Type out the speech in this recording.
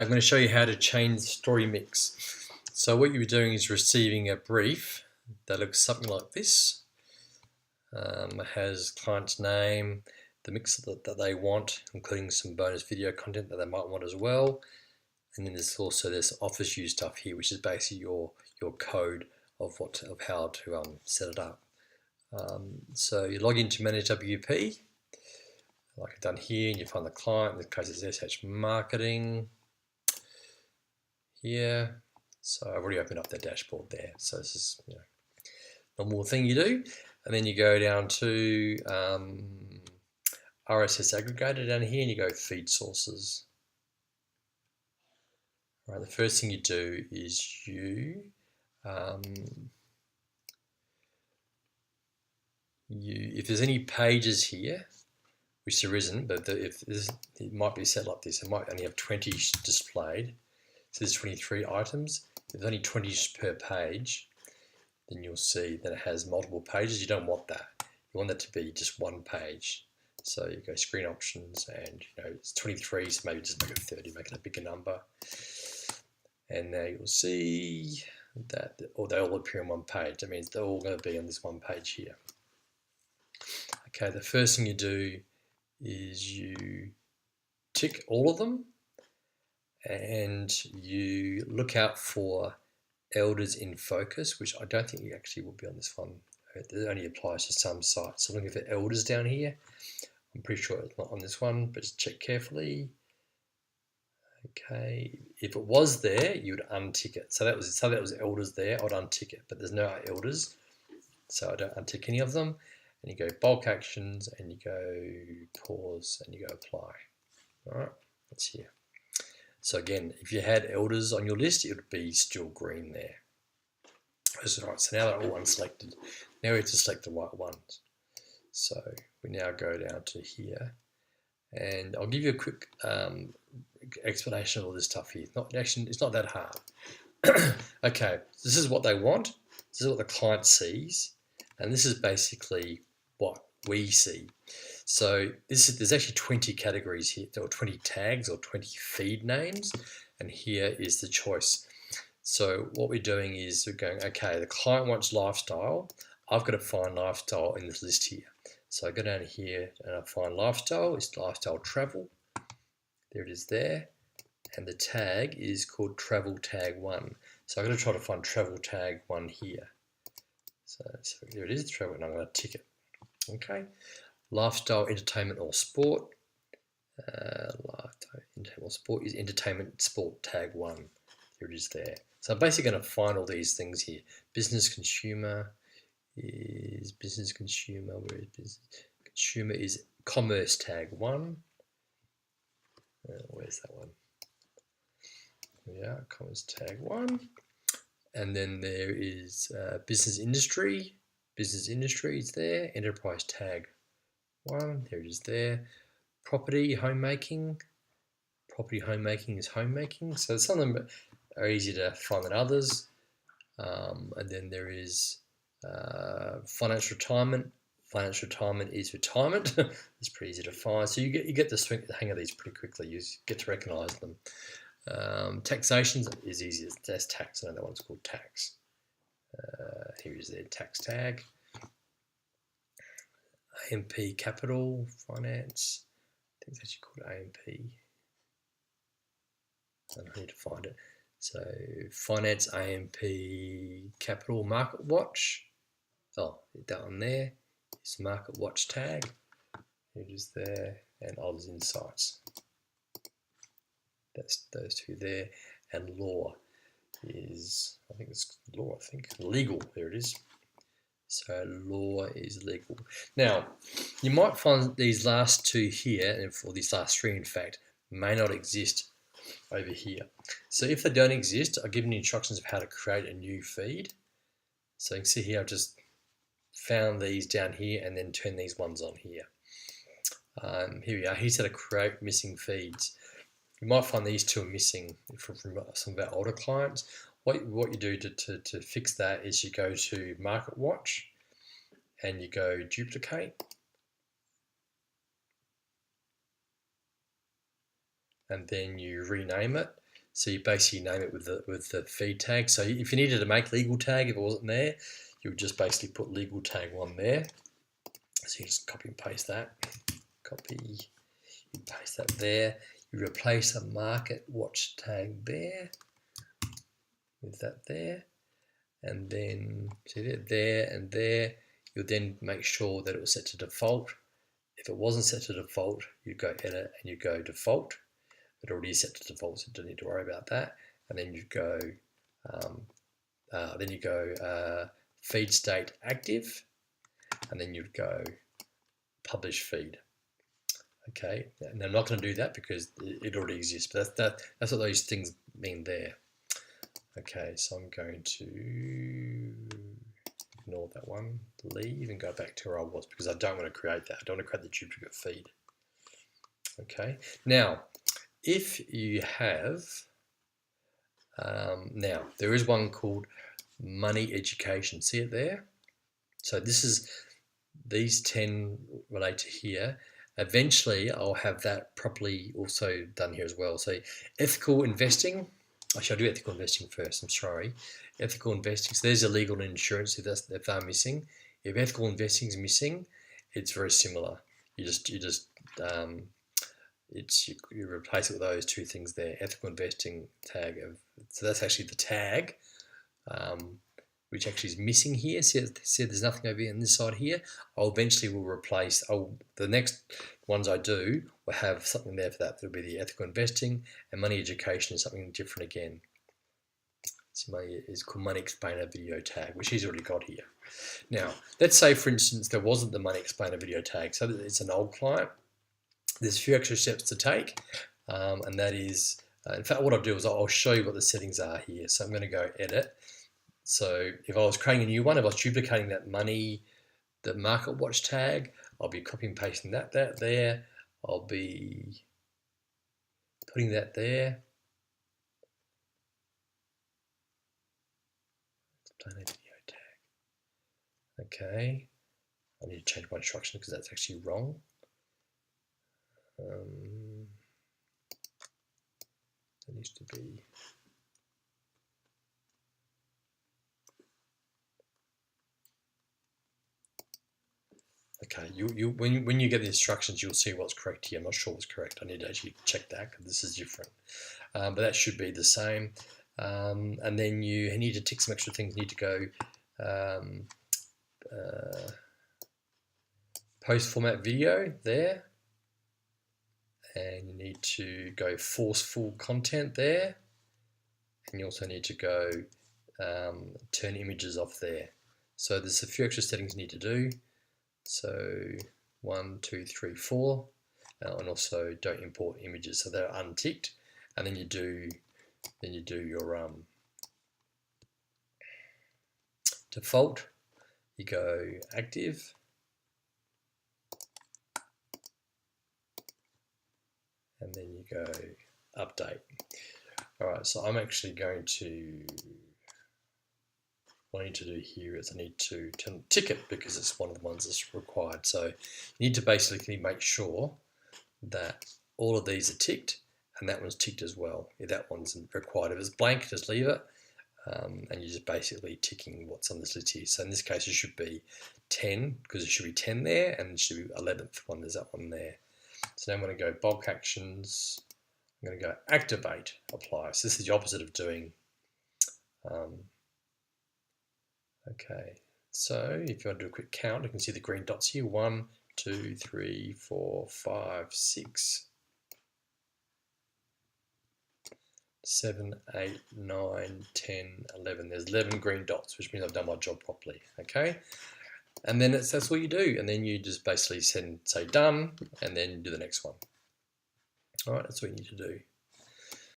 I'm going to show you how to change StoryMix. So what you're doing is receiving a brief that looks something like this. It has client's name, the mix that they want, including some bonus video content that they might want as well. And then there's also this office use stuff here, which is basically your code of how to set it up. So you log into Manage WP, like I've done here, and you find the client. In this case, it's SH Marketing here. So I've already opened up that dashboard there. So this is normal thing you do, and then you go down to RSS aggregator down here, and you go feed sources. All right, the first thing you do is if there's any pages here, which there isn't, but it might be set like this. It might only have 20 displayed. So there's 23 items. If there's only 20 per page, then you'll see that it has multiple pages. You don't want that. You want that to be just one page. So you go screen options, and it's 23, so maybe just make it 30, make it a bigger number. And now you'll see that they all appear on one page. That means they're all going to be on this one page here. Okay, the first thing you do is you tick all of them, and you look out for elders in focus, which I don't think you actually will be on this one. It only applies to some sites. So looking for elders down here. I'm pretty sure it's not on this one, but just check carefully. Okay, if it was there, you would untick it. So that was elders there. I'd untick it, but there's no elders, so I don't untick any of them. And you go bulk actions, and you go pause, and you go apply. All right, that's here. So again, if you had elders on your list, it would be still green there. All right, so now they're all unselected. Now we have to select the white ones. So we now go down to here, and I'll give you a quick explanation of all this stuff here. It's not that hard. Okay, this is what they want. This is what the client sees, and this is basically what we see. So there's actually 20 categories here, or 20 tags, or 20 feed names, and here is the choice. So what we're doing is we're going, okay, the client wants lifestyle. I've got to find lifestyle in this list here. So I go down here and I find lifestyle. It's lifestyle travel. There it is there. And the tag is called travel tag 1. So I'm going to try to find travel tag 1 here. So there it is, travel, and I'm going to tick it. Okay. Lifestyle, entertainment, or sport. Lifestyle, entertainment, or sport is entertainment sport tag 1. There it is there. So I'm basically going to find all these things here. Business consumer is business consumer. Where is business consumer is commerce tag 1. Where's that one? Yeah, commerce tag 1. And then there is business industry. Business industry is there. Enterprise tag 1. There it is there. Property homemaking. Property homemaking is homemaking. So some of them are easier to find than others. And then there is financial retirement. Financial retirement is retirement. It's pretty easy to find. So you get the hang of these pretty quickly. You get to recognise them. Taxation is easy. That's tax. I know that one's called tax. Here is their tax tag. AMP capital finance. I think it's actually called AMP. I need to find it. So finance AMP capital market watch. Oh, down there is market watch tag. It is there, and others insights. That's those two there. And law is, I think it's law, legal, there it is. So law is legal. Now, you might find these last two here, and for these last three in fact, may not exist over here. So if they don't exist, I've given you instructions of how to create a new feed. So you can see here I've just found these down here and then turn these ones on here. Here we are. Here's how to create missing feeds. You might find these two are missing from some of our older clients. What you do to fix that is you go to Market Watch and you go duplicate, and then you rename it. So you basically name it with the feed tag. So if you needed to make legal tag, if it wasn't there, you would just basically put legal tag 1 there. So you just copy and paste that. Copy, you paste that there. You replace a market watch tag there with that there, and then see that there and there. You'll then make sure that it was set to default. If it wasn't set to default, you go edit and you go default. It already is set to default, so you don't need to worry about that. And then you go, feed state active, and then you'd go publish feed. Okay, and I'm not going to do that because it already exists, but that's what those things mean there. Okay, so I'm going to ignore that one, leave, and go back to where I was because I don't want to create that. I don't want to create the duplicate feed. Okay, now if you have, now there is one called money education. See it there? So these 10 relate to here. Eventually, I'll have that properly also done here as well. So ethical investing. Actually, I'll do ethical investing first. I'm sorry. Ethical investing. So there's illegal and insurance if they're missing. If ethical investing is missing, it's very similar. You replace it with those two things there. Ethical investing tag. So that's actually the tag, which actually is missing here. See there's nothing over here on this side here. I'll eventually will replace. The next ones I do will have something there for that. There'll be the ethical investing, and money education is something different again. So money is called money explainer video tag, which he's already got here. Now let's say, for instance, there wasn't the money explainer video tag. So it's an old client. There's a few extra steps to take, and that is, in fact, what I'll do is I'll show you what the settings are here. So I'm going to go edit. So if I was creating a new one, if I was duplicating that the market watch tag, I'll be copy and pasting that there. I'll be putting that there. Explain a video tag. Okay. I need to change my instruction because that's actually wrong. It needs to be. Okay, when you get the instructions, you'll see what's correct here. I'm not sure what's correct. I need to actually check that because this is different. But that should be the same. And then you need to tick some extra things. You need to go post format video there. And you need to go force full content there. And you also need to go turn images off there. So there's a few extra settings you need to do. So 1, 2, 3, 4, and also don't import images. So they're unticked, and then you do your default. You go active, and then you go update. All right, so I'm actually going to. What I need to do here is I need to turn the ticket because it's one of the ones that's required. So you need to basically make sure that all of these are ticked and that one's ticked as well. If that one's required, if it's blank, just leave it. And you're just basically ticking what's on this list here. So in this case, it should be 10 because it should be 10 there, and it should be 11th one. There's that one there. So now I'm going to go bulk actions. I'm going to go activate, apply. So this is the opposite of doing. Okay, so if you want to do a quick count, you can see the green dots here. 1, 2, 3, 4, 5, 6, 7, 8, 9, 10, 11. There's 11 green dots, which means I've done my job properly. Okay, and then that's what you do, and then you just basically say done, and then do the next one. All right, that's what you need to do.